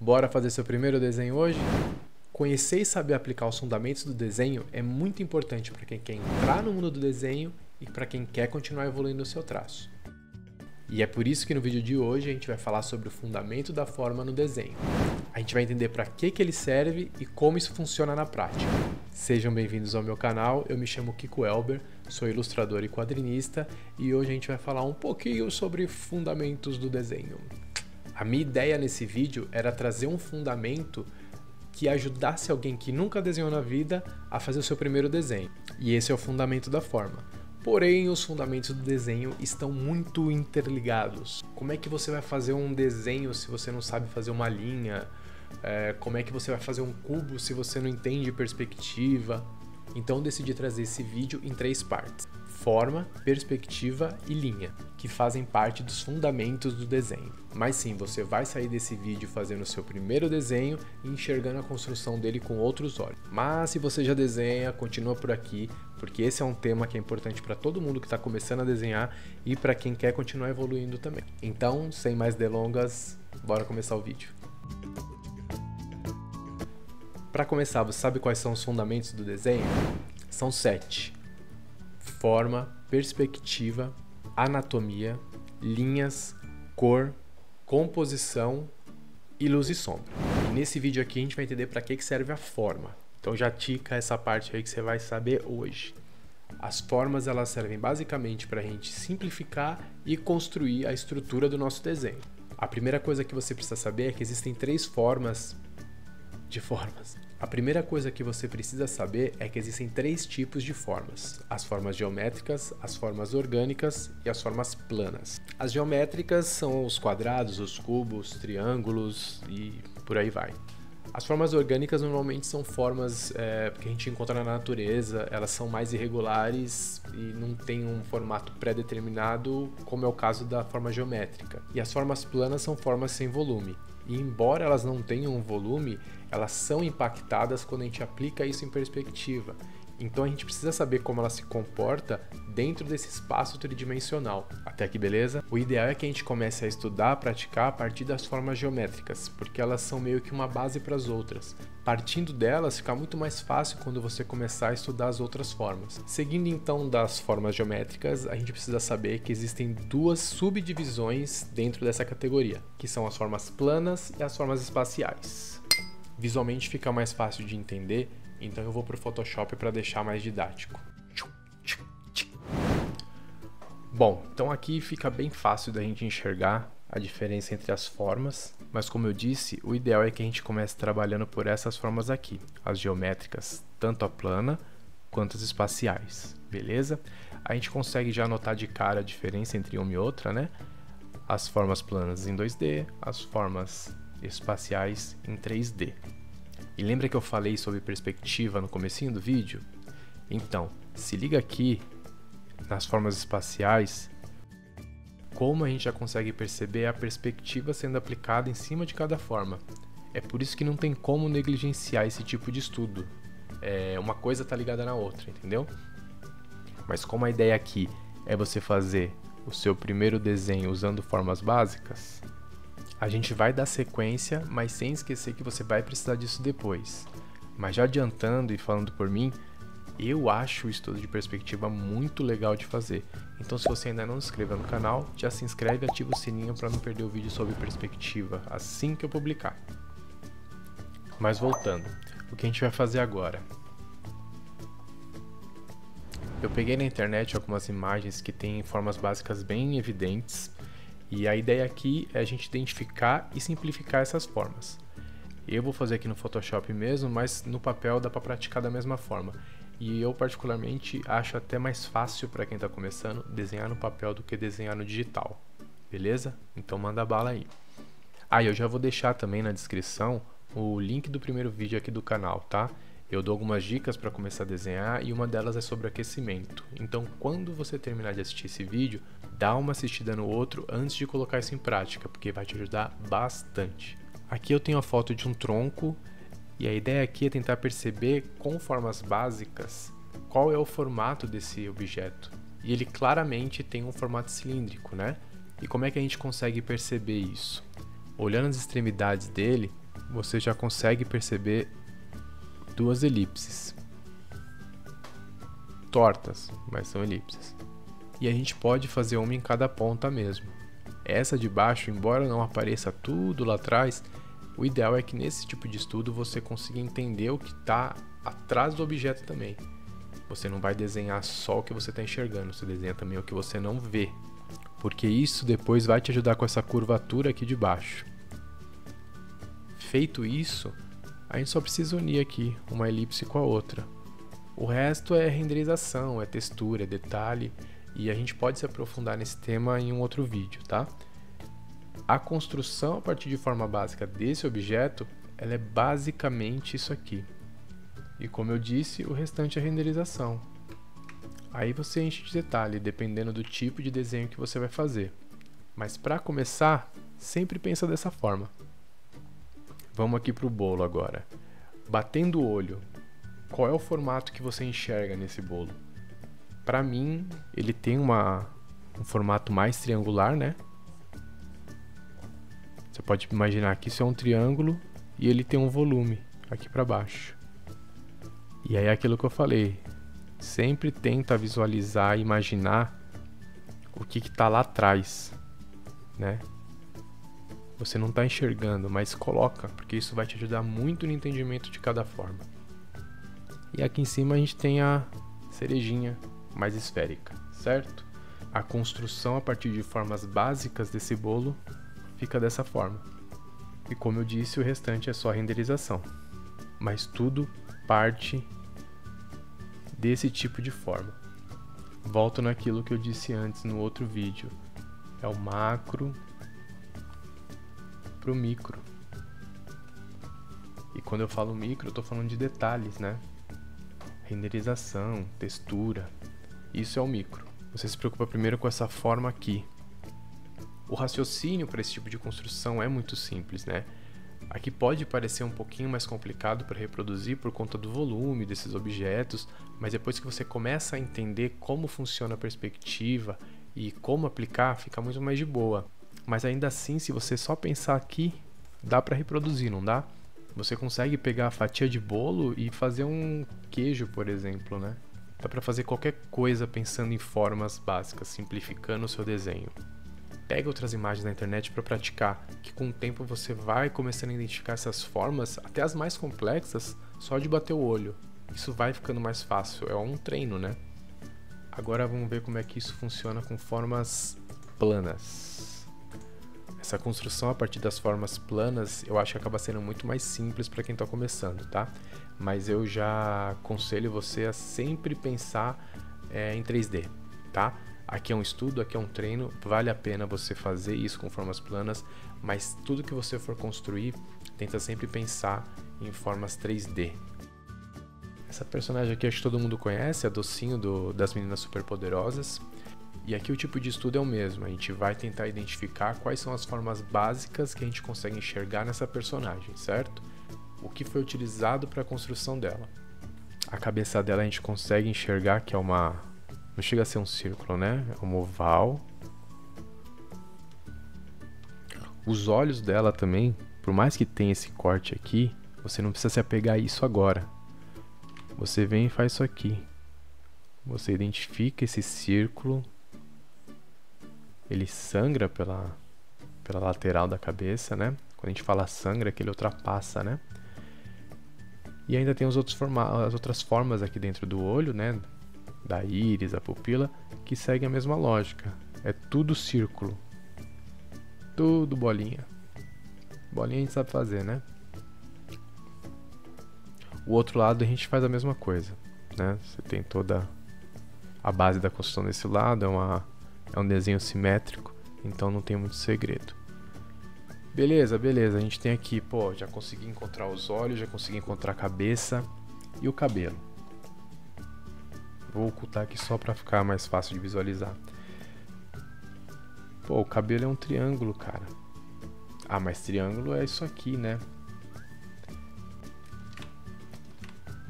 Bora fazer seu primeiro desenho hoje? Conhecer e saber aplicar os fundamentos do desenho é muito importante para quem quer entrar no mundo do desenho e para quem quer continuar evoluindo o seu traço. E é por isso que no vídeo de hoje a gente vai falar sobre o fundamento da forma no desenho. A gente vai entender para que ele serve e como isso funciona na prática. Sejam bem-vindos ao meu canal, eu me chamo Kiko Elber, sou ilustrador e quadrinista e hoje a gente vai falar um pouquinho sobre fundamentos do desenho. A minha ideia nesse vídeo era trazer um fundamento que ajudasse alguém que nunca desenhou na vida a fazer o seu primeiro desenho. E esse é o fundamento da forma. Porém, os fundamentos do desenho estão muito interligados. Como é que você vai fazer um desenho se você não sabe fazer uma linha? Como é que você vai fazer um cubo se você não entende perspectiva? Então eu decidi trazer esse vídeo em 3 partes: forma, perspectiva e linha, que fazem parte dos fundamentos do desenho. Mas sim, você vai sair desse vídeo fazendo o seu primeiro desenho e enxergando a construção dele com outros olhos. Mas se você já desenha, continua por aqui, porque esse é um tema que é importante para todo mundo que está começando a desenhar e para quem quer continuar evoluindo também. Então, sem mais delongas, bora começar o vídeo. Para começar, você sabe quais são os fundamentos do desenho? São 7. Forma, perspectiva, anatomia, linhas, cor, composição e luz e sombra. E nesse vídeo aqui a gente vai entender para que serve a forma. Então já tica essa parte aí que você vai saber hoje. As formas elas servem basicamente para a gente simplificar e construir a estrutura do nosso desenho. A primeira coisa que você precisa saber é que existem 3 formas de formas. A primeira coisa que você precisa saber é que existem 3 tipos de formas: as formas geométricas, as formas orgânicas e as formas planas. As geométricas são os quadrados, os cubos, triângulos e por aí vai. As formas orgânicas normalmente são formas que a gente encontra na natureza, elas são mais irregulares e não tem um formato pré-determinado, como é o caso da forma geométrica. E as formas planas são formas sem volume. E embora elas não tenham um volume, elas são impactadas quando a gente aplica isso em perspectiva. Então a gente precisa saber como ela se comporta dentro desse espaço tridimensional. Até aqui, beleza? O ideal é que a gente comece a estudar, praticar a partir das formas geométricas, porque elas são meio que uma base para as outras. Partindo delas, fica muito mais fácil quando você começar a estudar as outras formas. Seguindo então das formas geométricas, a gente precisa saber que existem 2 subdivisões dentro dessa categoria, que são as formas planas e as formas espaciais. Visualmente fica mais fácil de entender, então eu vou para o Photoshop para deixar mais didático. Bom, então aqui fica bem fácil da gente enxergar a diferença entre as formas, mas como eu disse, o ideal é que a gente comece trabalhando por essas formas aqui, as geométricas, tanto a plana quanto as espaciais, beleza? A gente consegue já notar de cara a diferença entre uma e outra, né? As formas planas em 2D, as formas espaciais em 3D. E lembra que eu falei sobre perspectiva no comecinho do vídeo? Então, se liga aqui nas formas espaciais, como a gente já consegue perceber a perspectiva sendo aplicada em cima de cada forma. É por isso que não tem como negligenciar esse tipo de estudo. Uma coisa está ligada na outra, entendeu? Mas como a ideia aqui é você fazer o seu primeiro desenho usando formas básicas, a gente vai dar sequência, mas sem esquecer que você vai precisar disso depois. Mas já adiantando e falando por mim, eu acho o estudo de perspectiva muito legal de fazer. Então se você ainda não se inscreveu no canal, já se inscreve e ativa o sininho para não perder o vídeo sobre perspectiva assim que eu publicar. Mas voltando, o que a gente vai fazer agora? Eu peguei na internet algumas imagens que têm formas básicas bem evidentes, e a ideia aqui é a gente identificar e simplificar essas formas. Eu vou fazer aqui no Photoshop mesmo, mas no papel dá para praticar da mesma forma. E eu particularmente acho até mais fácil para quem está começando desenhar no papel do que desenhar no digital. Beleza? Então manda bala aí. Eu já vou deixar também na descrição o link do primeiro vídeo aqui do canal, tá? Eu dou algumas dicas para começar a desenhar e uma delas é sobre aquecimento. Então, quando você terminar de assistir esse vídeo, dá uma assistida no outro antes de colocar isso em prática, porque vai te ajudar bastante. Aqui eu tenho a foto de um tronco e a ideia aqui é tentar perceber com formas básicas qual é o formato desse objeto. E ele claramente tem um formato cilíndrico, né? E como é que a gente consegue perceber isso? Olhando as extremidades dele, você já consegue perceber duas elipses. Tortas, mas são elipses. E a gente pode fazer uma em cada ponta mesmo. Essa de baixo, embora não apareça tudo lá atrás, o ideal é que nesse tipo de estudo você consiga entender o que está atrás do objeto também. Você não vai desenhar só o que você está enxergando, você desenha também o que você não vê. Porque isso depois vai te ajudar com essa curvatura aqui de baixo. Feito isso, a gente só precisa unir aqui uma elipse com a outra. O resto é renderização, é textura, é detalhe, e a gente pode se aprofundar nesse tema em um outro vídeo, tá? A construção a partir de forma básica desse objeto, ela é basicamente isso aqui. E como eu disse, o restante é renderização. Aí você enche de detalhe, dependendo do tipo de desenho que você vai fazer. Mas para começar, sempre pensa dessa forma. Vamos aqui para o bolo agora. Batendo o olho, qual é o formato que você enxerga nesse bolo? Para mim, ele tem um formato mais triangular, né? Você pode imaginar que isso é um triângulo e ele tem um volume aqui para baixo. E aí é aquilo que eu falei, sempre tenta visualizar e imaginar o que está lá atrás, né? Você não está enxergando, mas coloca, porque isso vai te ajudar muito no entendimento de cada forma. E aqui em cima a gente tem a cerejinha mais esférica, certo? A construção a partir de formas básicas desse bolo fica dessa forma. E como eu disse, o restante é só renderização. Mas tudo parte desse tipo de forma. Volto naquilo que eu disse antes no outro vídeo. É o macro pro micro. E quando eu falo micro, eu tô falando de detalhes, né? Renderização, textura. Isso é o micro. Você se preocupa primeiro com essa forma aqui. O raciocínio para esse tipo de construção é muito simples, né? Aqui pode parecer um pouquinho mais complicado para reproduzir por conta do volume desses objetos, mas depois que você começa a entender como funciona a perspectiva e como aplicar, fica muito mais de boa. Mas ainda assim, se você só pensar aqui, dá para reproduzir, não dá? Você consegue pegar a fatia de bolo e fazer um queijo, por exemplo, né? Dá para fazer qualquer coisa pensando em formas básicas, simplificando o seu desenho. Pega outras imagens na internet para praticar, que com o tempo você vai começando a identificar essas formas, até as mais complexas, só de bater o olho. Isso vai ficando mais fácil, é um treino, né? Agora vamos ver como é que isso funciona com formas planas. Essa construção a partir das formas planas, eu acho que acaba sendo muito mais simples para quem está começando, tá? Mas eu já aconselho você a sempre pensar em 3D, tá? Aqui é um estudo, aqui é um treino, vale a pena você fazer isso com formas planas, mas tudo que você for construir, tenta sempre pensar em formas 3D. Essa personagem aqui acho que todo mundo conhece, a Docinho das Meninas Superpoderosas. E aqui o tipo de estudo é o mesmo, a gente vai tentar identificar quais são as formas básicas que a gente consegue enxergar nessa personagem, certo? O que foi utilizado para a construção dela. A cabeça dela a gente consegue enxergar que é uma... não chega a ser um círculo, né? É um oval. Os olhos dela também, por mais que tenha esse corte aqui, você não precisa se apegar a isso agora. Você vem e faz isso aqui. Você identifica esse círculo. Ele sangra pela lateral da cabeça, né? Quando a gente fala sangra, é que ele ultrapassa, né? E ainda tem as outras formas aqui dentro do olho, né? Da íris, a pupila, que seguem a mesma lógica. É tudo círculo. Tudo bolinha. Bolinha a gente sabe fazer, né? O outro lado a gente faz a mesma coisa, né? Você tem toda a base da construção desse lado, é um desenho simétrico, então não tem muito segredo. Beleza, a gente tem aqui, pô, já consegui encontrar os olhos, já consegui encontrar a cabeça e o cabelo. Vou ocultar aqui só para ficar mais fácil de visualizar. Pô, o cabelo é um triângulo, cara. Ah, mas triângulo é isso aqui, né?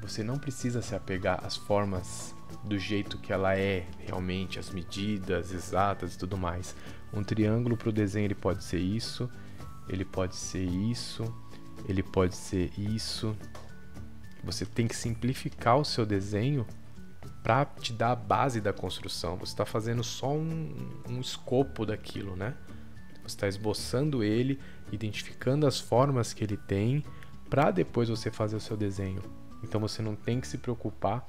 Você não precisa se apegar às formas do jeito que ela é realmente, as medidas exatas e tudo mais. Um triângulo para o desenho ele pode ser isso, ele pode ser isso, ele pode ser isso. Você tem que simplificar o seu desenho para te dar a base da construção. Você está fazendo só um escopo daquilo, né? Você está esboçando ele, identificando as formas que ele tem, para depois você fazer o seu desenho. Então você não tem que se preocupar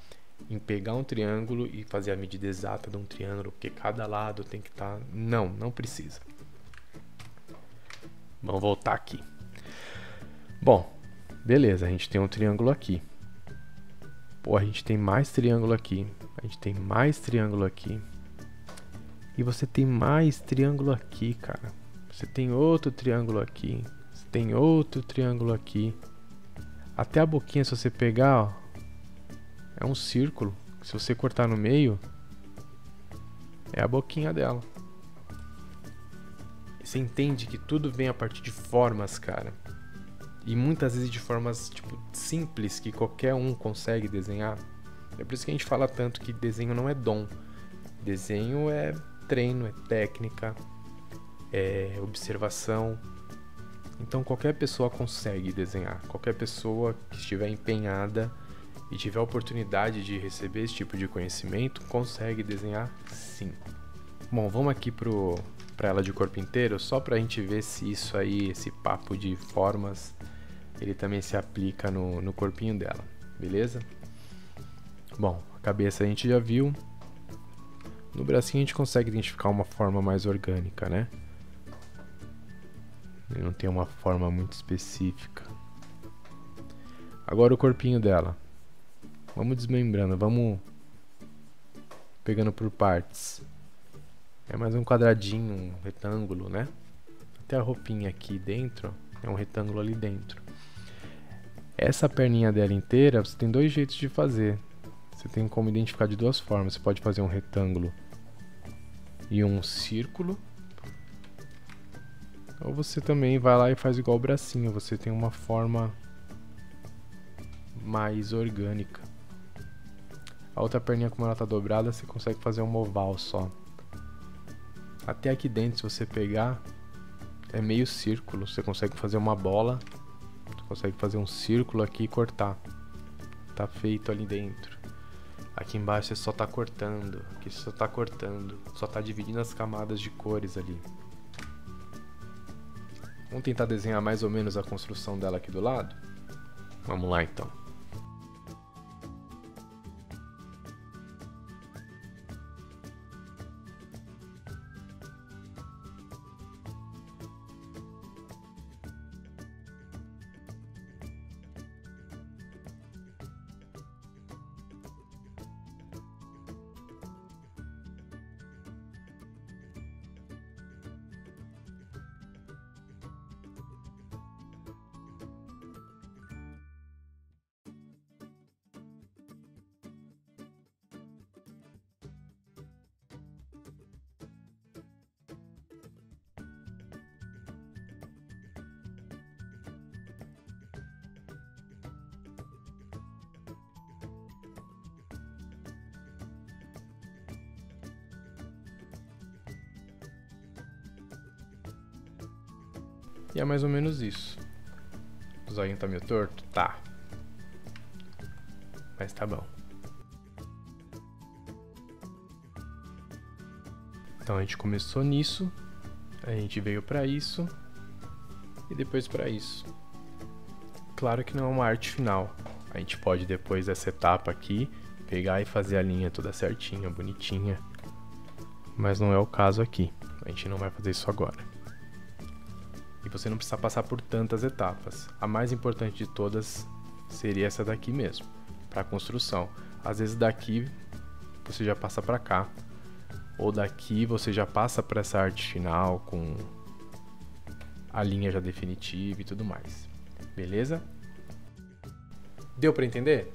em pegar um triângulo e fazer a medida exata de um triângulo, porque cada lado tem que estar... Não precisa. Vamos voltar aqui. Bom, beleza, a gente tem um triângulo aqui. Pô, a gente tem mais triângulo aqui. A gente tem mais triângulo aqui. E você tem mais triângulo aqui, cara. Você tem outro triângulo aqui. Você tem outro triângulo aqui. Até a boquinha, se você pegar, ó, é um círculo. Se você cortar no meio, é a boquinha dela. Você entende que tudo vem a partir de formas, cara. E muitas vezes de formas, tipo, simples, que qualquer um consegue desenhar. É por isso que a gente fala tanto que desenho não é dom. Desenho é treino, é técnica, é observação. Então qualquer pessoa consegue desenhar. Qualquer pessoa que estiver empenhada e tiver a oportunidade de receber esse tipo de conhecimento, consegue desenhar sim. Bom, vamos aqui para ela de corpo inteiro, só para a gente ver se isso aí, esse papo de formas, ele também se aplica no corpinho dela, beleza? Bom, a cabeça a gente já viu. No bracinho a gente consegue identificar uma forma mais orgânica, né? Ele não tem uma forma muito específica. Agora o corpinho dela. Vamos desmembrando, vamos pegando por partes. É mais um quadradinho, um retângulo, né? Até a roupinha aqui dentro é um retângulo ali dentro. Essa perninha dela inteira, você tem dois jeitos de fazer. Você tem como identificar de duas formas. Você pode fazer um retângulo e um círculo. Ou você também vai lá e faz igual o bracinho. Você tem uma forma mais orgânica. A outra perninha, como ela tá dobrada, você consegue fazer um oval só. Até aqui dentro, se você pegar, é meio círculo. Você consegue fazer uma bola. Você consegue fazer um círculo aqui e cortar. Tá feito ali dentro. Aqui embaixo você só tá cortando. Aqui você só tá cortando. Só tá dividindo as camadas de cores ali. Vamos tentar desenhar mais ou menos a construção dela aqui do lado? Vamos lá então. E é mais ou menos isso. O zoinho tá meio torto? Tá. Mas tá bom. Então a gente começou nisso, a gente veio pra isso e depois pra isso. Claro que não é uma arte final. A gente pode depois dessa etapa aqui pegar e fazer a linha toda certinha, bonitinha. Mas não é o caso aqui. A gente não vai fazer isso agora. E você não precisa passar por tantas etapas. A mais importante de todas seria essa daqui mesmo, para a construção. Às vezes daqui você já passa para cá, ou daqui você já passa para essa arte final com a linha já definitiva e tudo mais. Beleza? Deu para entender?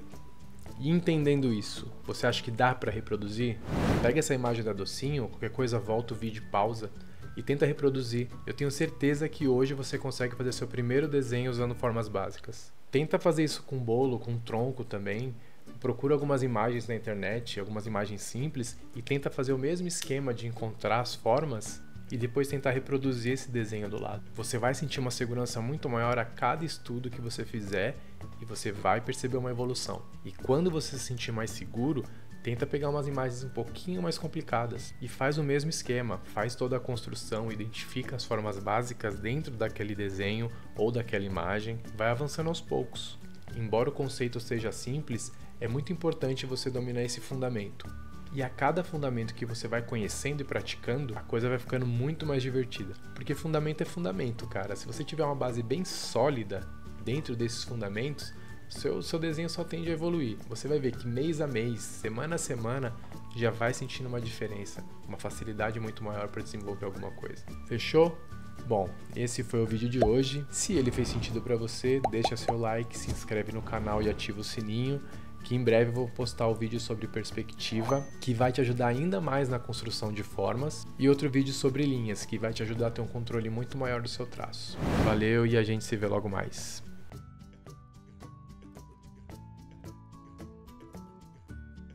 E entendendo isso, você acha que dá para reproduzir? Pega essa imagem da docinho, qualquer coisa volta o vídeo, pausa e tenta reproduzir. Eu tenho certeza que hoje você consegue fazer seu primeiro desenho usando formas básicas. Tenta fazer isso com bolo, com tronco também. Procura algumas imagens na internet, algumas imagens simples, e tenta fazer o mesmo esquema de encontrar as formas e depois tentar reproduzir esse desenho do lado. Você vai sentir uma segurança muito maior a cada estudo que você fizer e você vai perceber uma evolução. E quando você se sentir mais seguro, tenta pegar umas imagens um pouquinho mais complicadas e faz o mesmo esquema, faz toda a construção, identifica as formas básicas dentro daquele desenho ou daquela imagem, vai avançando aos poucos. Embora o conceito seja simples, é muito importante você dominar esse fundamento. E a cada fundamento que você vai conhecendo e praticando, a coisa vai ficando muito mais divertida. Porque fundamento é fundamento, cara. Se você tiver uma base bem sólida dentro desses fundamentos, seu desenho só tende a evoluir. Você vai ver que mês a mês, semana a semana, já vai sentindo uma diferença, uma facilidade muito maior para desenvolver alguma coisa. Fechou? Bom, esse foi o vídeo de hoje. Se ele fez sentido para você, deixa seu like, se inscreve no canal e ativa o sininho, que em breve eu vou postar o vídeo sobre perspectiva, que vai te ajudar ainda mais na construção de formas, e outro vídeo sobre linhas, que vai te ajudar a ter um controle muito maior do seu traço. Valeu e a gente se vê logo mais.